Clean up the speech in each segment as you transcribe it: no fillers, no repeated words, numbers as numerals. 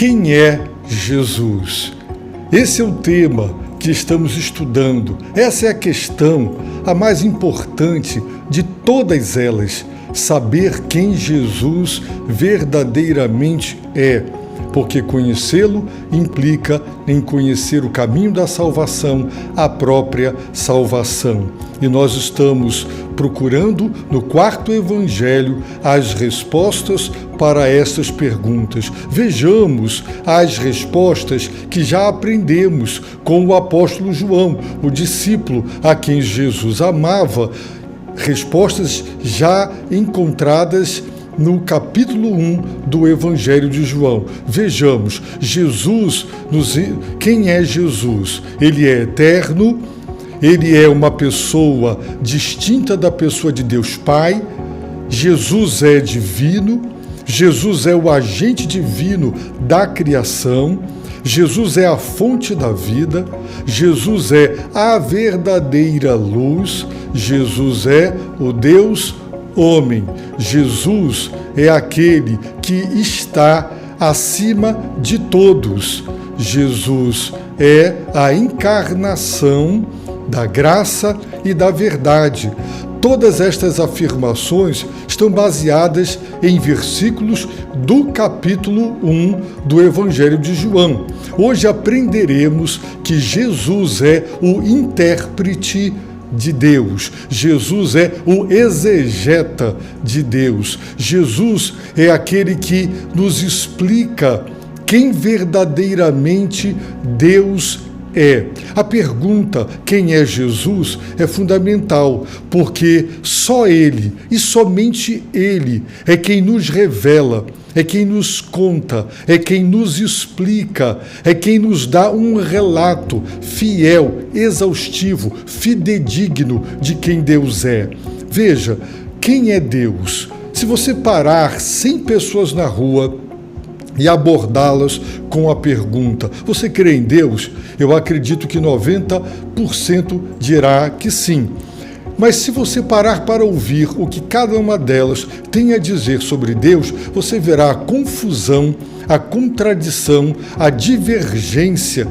Quem é Jesus? Esse é o tema que estamos estudando. Essa é a questão, a mais importante de todas elas. Saber quem Jesus verdadeiramente é. Porque conhecê-lo implica em conhecer o caminho da salvação, a própria salvação. E nós estamos procurando no quarto evangelho as respostas para estas perguntas. Vejamos as respostas que já aprendemos com o apóstolo João, o discípulo a quem Jesus amava. Respostas já encontradas no capítulo 1 do Evangelho de João. Vejamos, quem é Jesus? Ele é eterno, ele é uma pessoa distinta da pessoa de Deus Pai, Jesus é divino, Jesus é o agente divino da criação, Jesus é a fonte da vida, Jesus é a verdadeira luz, Jesus é o Deus homem. Jesus é aquele que está acima de todos. Jesus é a encarnação da graça e da verdade. Todas estas afirmações estão baseadas em versículos do capítulo 1 do Evangelho de João. Hoje aprenderemos que Jesus é o intérprete de Deus. Jesus é o exegeta de Deus. Jesus é aquele que nos explica quem verdadeiramente Deus é. A pergunta, quem é Jesus, é fundamental, porque só Ele e somente Ele é quem nos revela, é quem nos conta, é quem nos explica, é quem nos dá um relato fiel, exaustivo, fidedigno de quem Deus é. Veja, quem é Deus? Se você parar 100 pessoas na rua e abordá-las com a pergunta: você crê em Deus? Eu acredito que 90% dirá que sim. Mas se você parar para ouvir o que cada uma delas tem a dizer sobre Deus, você verá a confusão, a contradição, a divergência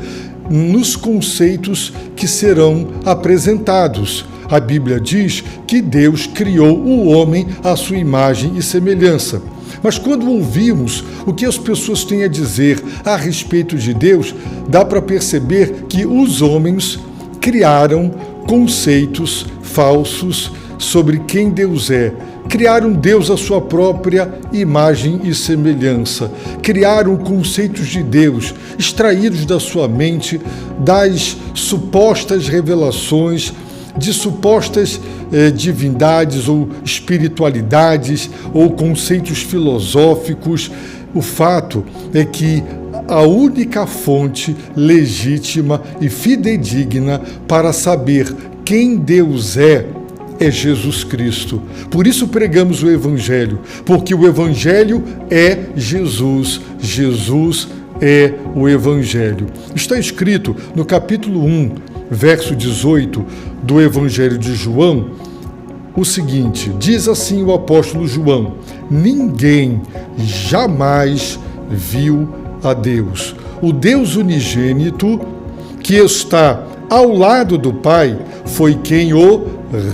nos conceitos que serão apresentados. A Bíblia diz que Deus criou o homem à sua imagem e semelhança. Mas quando ouvimos o que as pessoas têm a dizer a respeito de Deus, dá para perceber que os homens criaram conceitos falsos sobre quem Deus é. Criaram Deus à sua própria imagem e semelhança. Criaram conceitos de Deus extraídos da sua mente, das supostas revelações, de supostas divindades ou espiritualidades ou conceitos filosóficos. O fato é que a única fonte legítima e fidedigna para saber quem Deus é Jesus Cristo. Por isso pregamos o Evangelho, porque o Evangelho é Jesus. Jesus é o Evangelho. Está escrito no capítulo 1, verso 18 do Evangelho de João, o seguinte: diz assim o apóstolo João: ninguém jamais viu a Deus. O Deus unigênito, que está ao lado do Pai, foi quem o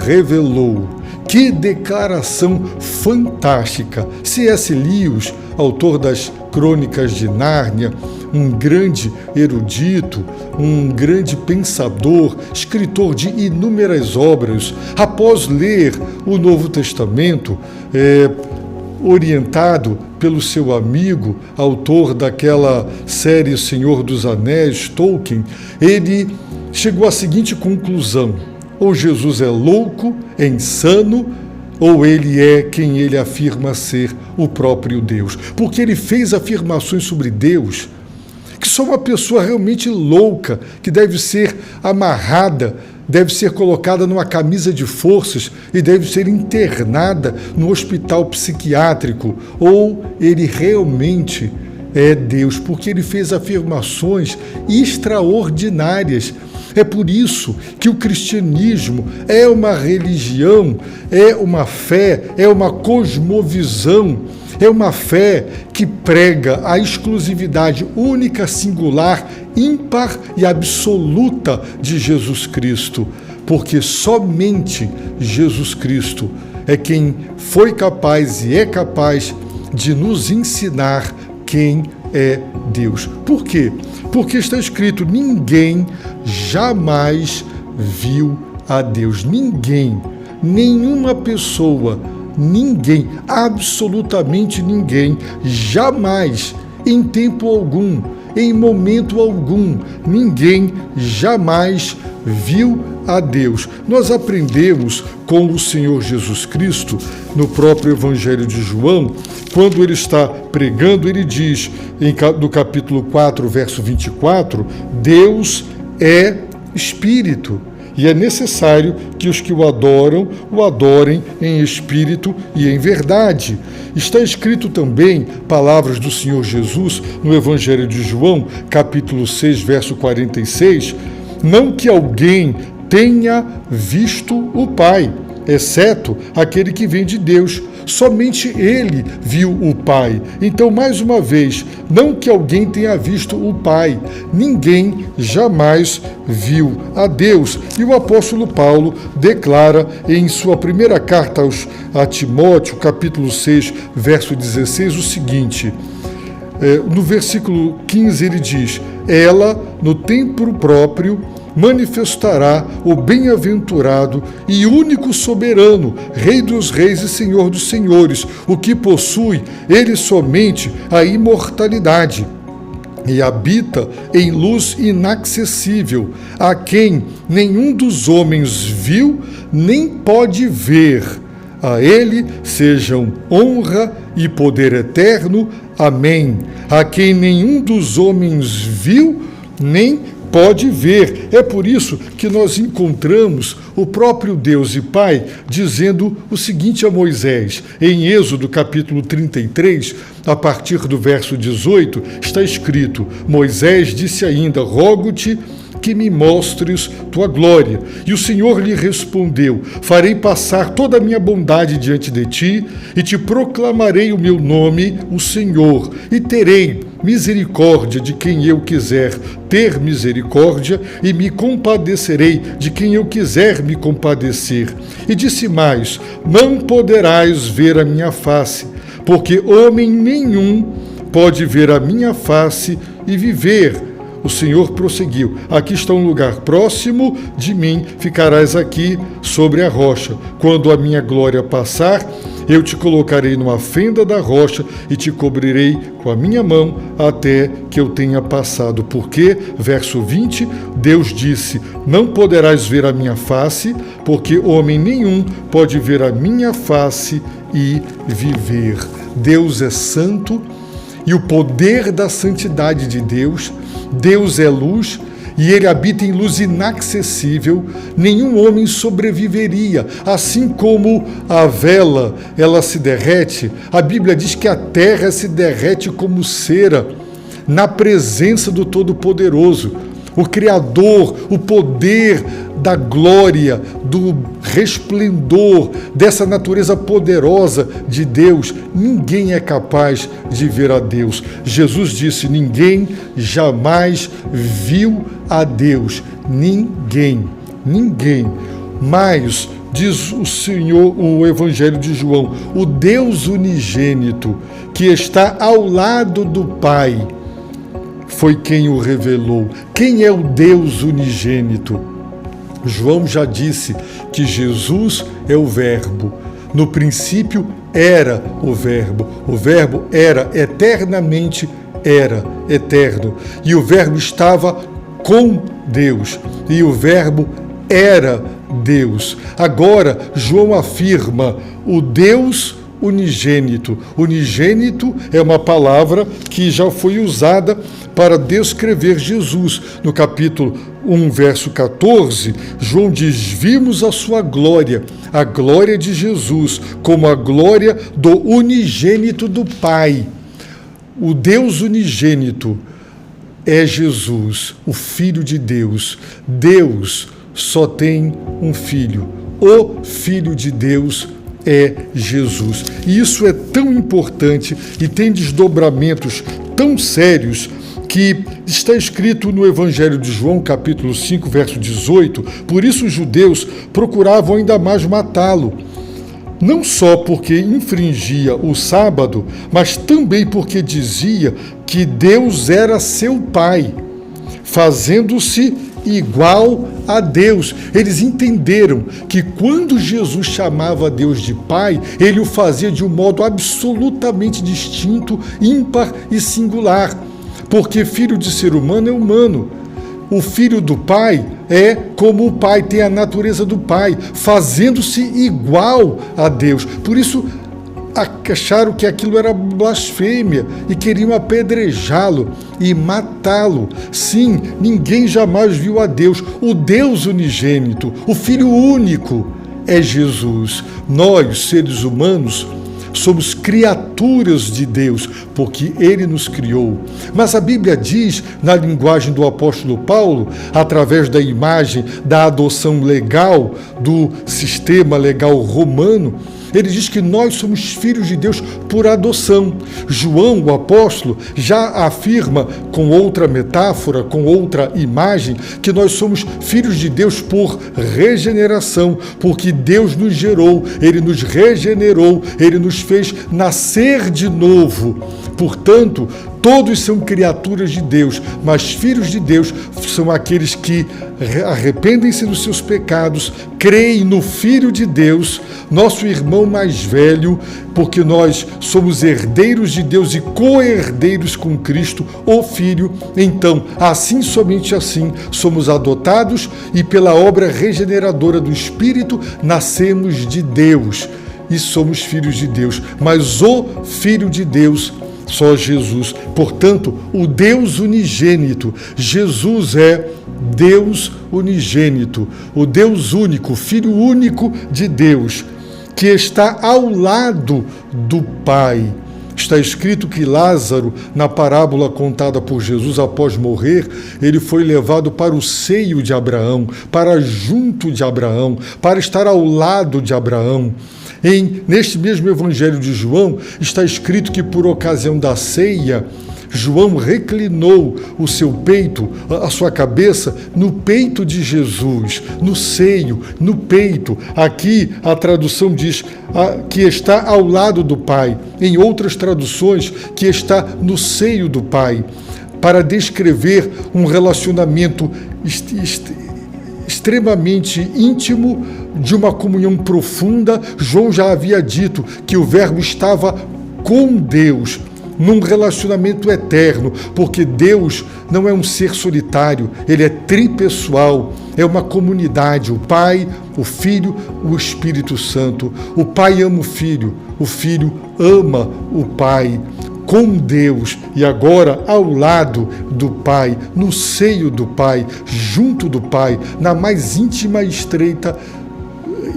revelou. Que declaração fantástica! C.S. Lewis, autor das Crônicas de Nárnia, um grande erudito, um grande pensador, escritor de inúmeras obras, após ler o Novo Testamento, orientado pelo seu amigo, autor daquela série Senhor dos Anéis, Tolkien, ele chegou à seguinte conclusão: ou Jesus é louco, é insano, ou ele é quem ele afirma ser, o próprio Deus. Porque ele fez afirmações sobre Deus que só uma pessoa realmente louca, que deve ser amarrada, deve ser colocada numa camisa de forças e deve ser internada no hospital psiquiátrico, ou ele realmente é Deus, porque ele fez afirmações extraordinárias. É por isso que o cristianismo é uma religião, é uma fé, é uma cosmovisão, é uma fé que prega a exclusividade única, singular, ímpar e absoluta de Jesus Cristo, porque somente Jesus Cristo é quem foi capaz e é capaz de nos ensinar quem é Deus. Por quê? Porque está escrito: ninguém jamais viu a Deus. Ninguém, nenhuma pessoa, ninguém, absolutamente ninguém, jamais, em tempo algum, em momento algum, ninguém jamais viu a Deus. Nós aprendemos com o Senhor Jesus Cristo, no próprio Evangelho de João, quando ele está pregando, ele diz, no capítulo 4, verso 24, Deus é Espírito, e é necessário que os que o adorem em espírito e em verdade. Está escrito também, palavras do Senhor Jesus, no Evangelho de João, capítulo 6, verso 46, não que alguém tenha visto o Pai, exceto aquele que vem de Deus. Somente ele viu o Pai. Então, mais uma vez, não que alguém tenha visto o Pai, ninguém jamais viu a Deus. E o apóstolo Paulo declara em sua primeira carta a Timóteo, capítulo 6, verso 16, o seguinte, no versículo 15 ele diz, ela, no tempo próprio, manifestará o bem-aventurado e único soberano, Rei dos reis e Senhor dos senhores, o que possui ele somente a imortalidade e habita em luz inacessível, a quem nenhum dos homens viu nem pode ver. A ele sejam honra e poder eterno. Amém. A quem nenhum dos homens viu nem pode ver. É por isso que nós encontramos o próprio Deus e Pai dizendo o seguinte a Moisés. Em Êxodo capítulo 33, a partir do verso 18, está escrito, Moisés disse ainda, rogo-te que me mostres tua glória. E o Senhor lhe respondeu, farei passar toda a minha bondade diante de ti, e te proclamarei o meu nome, o Senhor, e terei misericórdia de quem eu quiser ter misericórdia, e me compadecerei de quem eu quiser me compadecer. E disse mais, não poderás ver a minha face, porque homem nenhum pode ver a minha face e viver. O Senhor prosseguiu, aqui está um lugar próximo de mim, ficarás aqui sobre a rocha. Quando a minha glória passar, eu te colocarei numa fenda da rocha e te cobrirei com a minha mão até que eu tenha passado. Porque, verso 20, Deus disse, não poderás ver a minha face, porque homem nenhum pode ver a minha face e viver. Deus é santo e o poder da santidade de Deus é luz e ele habita em luz inacessível, nenhum homem sobreviveria. Assim como a vela, ela se derrete, a Bíblia diz que a terra se derrete como cera na presença do Todo-Poderoso. O Criador, o poder da glória, do resplendor, dessa natureza poderosa de Deus, ninguém é capaz de ver a Deus. Jesus disse, ninguém jamais viu a Deus. Ninguém. Mas, diz o Senhor, o Evangelho de João, o Deus unigênito, que está ao lado do Pai, foi quem o revelou. Quem é o Deus unigênito? João já disse que Jesus é o Verbo. No princípio era o Verbo era eternamente, era eterno. E o Verbo estava com Deus. E o Verbo era Deus. Agora, João afirma o Deus unigênito. Unigênito é uma palavra que já foi usada para descrever Jesus. No capítulo 1, verso 14, João diz, vimos a sua glória, a glória de Jesus, como a glória do unigênito do Pai. o Deus unigênito é Jesus, o Filho de Deus. Deus só tem um Filho. O Filho de Deus é Jesus. E isso é tão importante e tem desdobramentos tão sérios que está escrito no Evangelho de João, capítulo 5, verso 18, por isso os judeus procuravam ainda mais matá-lo, não só porque infringia o sábado, mas também porque dizia que Deus era seu Pai, fazendo-se igual a Deus. Eles entenderam que quando Jesus chamava Deus de Pai, ele o fazia de um modo absolutamente distinto, ímpar e singular. Porque filho de ser humano é humano. O filho do Pai é como o Pai, tem a natureza do Pai, fazendo-se igual a Deus. Por isso, acharam que aquilo era blasfêmia e queriam apedrejá-lo e matá-lo. Sim, ninguém jamais viu a Deus. O Deus unigênito, o Filho único, é Jesus. Nós, seres humanos, somos criaturas de Deus, porque Ele nos criou. Mas a Bíblia diz, na linguagem do apóstolo Paulo, através da imagem da adoção legal, do sistema legal romano, ele diz que nós somos filhos de Deus por adoção. João, o apóstolo, já afirma com outra metáfora, com outra imagem, que nós somos filhos de Deus por regeneração, porque Deus nos gerou, Ele nos regenerou, Ele nos fez nascer de novo. Portanto, todos são criaturas de Deus, mas filhos de Deus são aqueles que arrependem-se dos seus pecados, creem no Filho de Deus, nosso irmão mais velho, porque nós somos herdeiros de Deus e co-herdeiros com Cristo, o Filho. Então, assim, somente assim, somos adotados e pela obra regeneradora do Espírito, nascemos de Deus e somos filhos de Deus. Mas o Filho de Deus, só Jesus. Portanto, o Deus unigênito. Jesus é Deus unigênito, o Deus único, Filho único de Deus, que está ao lado do Pai. Está escrito que Lázaro, na parábola contada por Jesus após morrer, ele foi levado para o seio de Abraão, para junto de Abraão, para estar ao lado de Abraão. Neste mesmo Evangelho de João, está escrito que por ocasião da ceia, João reclinou o seu peito, a sua cabeça, no peito de Jesus, no seio, no peito. Aqui a tradução diz que está ao lado do Pai. Em outras traduções, que está no seio do Pai, para descrever um relacionamento extremamente íntimo, de uma comunhão profunda. João já havia dito que o Verbo estava com Deus, num relacionamento eterno, porque Deus não é um ser solitário, Ele é tripessoal, é uma comunidade, o Pai, o Filho, o Espírito Santo. O Pai ama o Filho ama o Pai, com Deus, e agora ao lado do Pai, no seio do Pai, junto do Pai, na mais íntima e estreita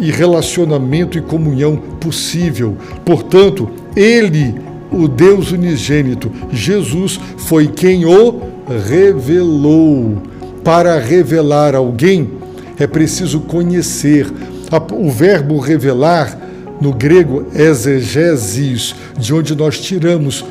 e relacionamento e comunhão possível. Portanto, Ele, o Deus unigênito, Jesus, foi quem o revelou. Para revelar alguém, é preciso conhecer. O verbo revelar, no grego, exegesis, de onde nós tiramos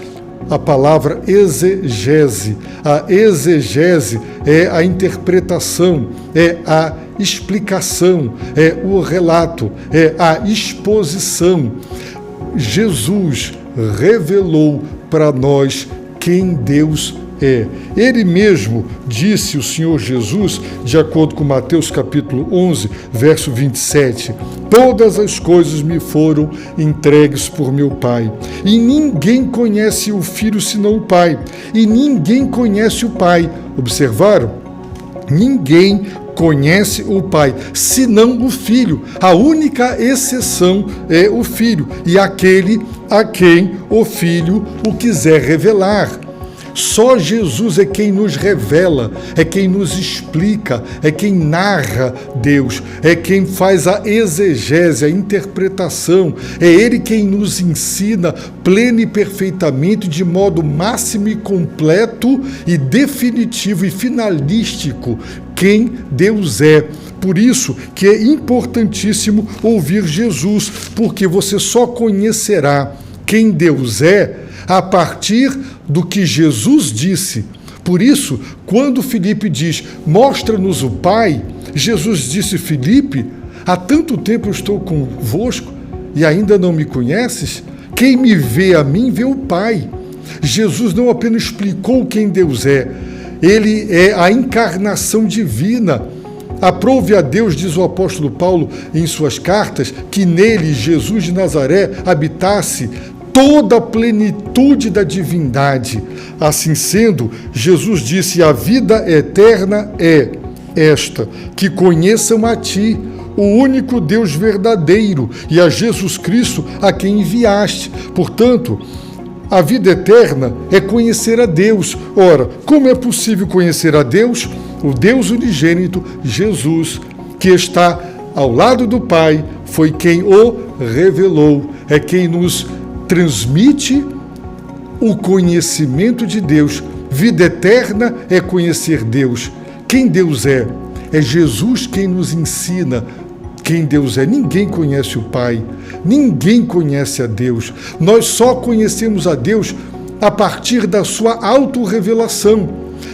a palavra exegese. A exegese é a interpretação, é a explicação, é o relato, é a exposição. Jesus revelou para nós quem Deus é. Ele mesmo disse, o Senhor Jesus, de acordo com Mateus capítulo 11, verso 27, todas as coisas me foram entregues por meu Pai, e ninguém conhece o Filho senão o Pai, e ninguém conhece o Pai. Observaram? Ninguém conhece o Pai, senão o Filho. A única exceção é o Filho, e aquele a quem o Filho o quiser revelar. Só Jesus é quem nos revela, é quem nos explica, é quem narra Deus, é quem faz a exegese, a interpretação. É Ele quem nos ensina pleno e perfeitamente, de modo máximo e completo e definitivo e finalístico, quem Deus é. Por isso que é importantíssimo ouvir Jesus, porque você só conhecerá quem Deus é a partir do que Jesus disse. Por isso, quando Filipe diz, mostra-nos o Pai, Jesus disse, Filipe, há tanto tempo eu estou convosco e ainda não me conheces? Quem me vê a mim, vê o Pai. Jesus não apenas explicou quem Deus é, Ele é a encarnação divina. Aprove a Deus, diz o apóstolo Paulo em suas cartas, que nele, Jesus de Nazaré, habitasse toda a plenitude da divindade. Assim sendo, Jesus disse, a vida eterna é esta, que conheçam a ti, o único Deus verdadeiro, e a Jesus Cristo, a quem enviaste. Portanto, a vida eterna é conhecer a Deus. Ora, como é possível conhecer a Deus? O Deus unigênito, Jesus, que está ao lado do Pai, foi quem o revelou, é quem nos transmite o conhecimento de Deus. Vida eterna é conhecer Deus. Quem Deus é? É Jesus quem nos ensina quem Deus é. Ninguém conhece o Pai, ninguém conhece a Deus. Nós só conhecemos a Deus a partir da sua autorrevelação,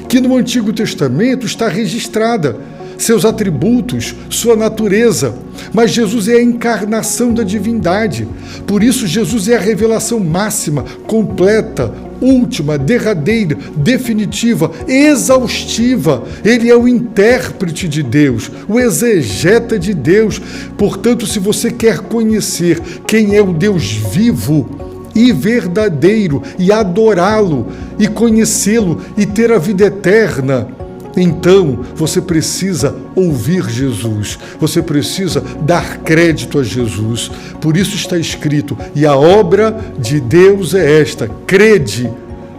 que no Antigo Testamento está registrada, seus atributos, sua natureza. Mas Jesus é a encarnação da divindade. Por isso, Jesus é a revelação máxima, completa, última, derradeira, definitiva, exaustiva. Ele é o intérprete de Deus, o exegeta de Deus. Portanto, se você quer conhecer quem é o Deus vivo e verdadeiro, e adorá-lo, e conhecê-lo, e ter a vida eterna, então você precisa ouvir Jesus, você precisa dar crédito a Jesus. Por isso está escrito, e a obra de Deus é esta, crede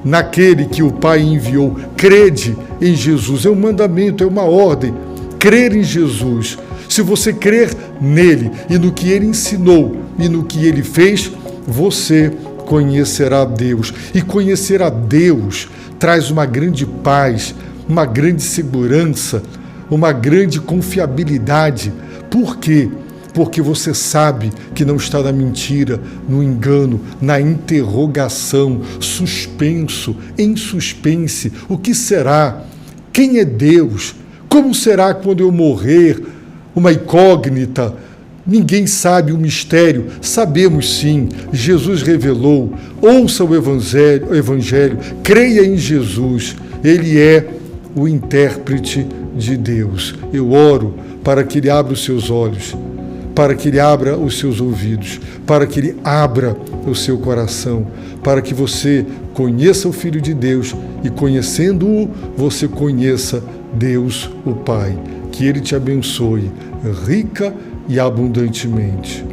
naquele que o Pai enviou, crede em Jesus. É um mandamento, é uma ordem, crer em Jesus. Se você crer nele e no que ele ensinou e no que ele fez, você conhecerá Deus. E conhecer a Deus traz uma grande paz, uma grande segurança, uma grande confiabilidade. Por quê? Porque você sabe que não está na mentira, no engano, na interrogação, suspenso, em suspense. O que será? Quem é Deus? Como será quando eu morrer? Uma incógnita. Ninguém sabe o mistério. Sabemos sim, Jesus revelou. Ouça o Evangelho, creia em Jesus. Ele é o intérprete de Deus. Eu oro para que Ele abra os seus olhos, para que Ele abra os seus ouvidos, para que Ele abra o seu coração, para que você conheça o Filho de Deus e, conhecendo-o, você conheça Deus, o Pai. Que Ele te abençoe rica e abundantemente.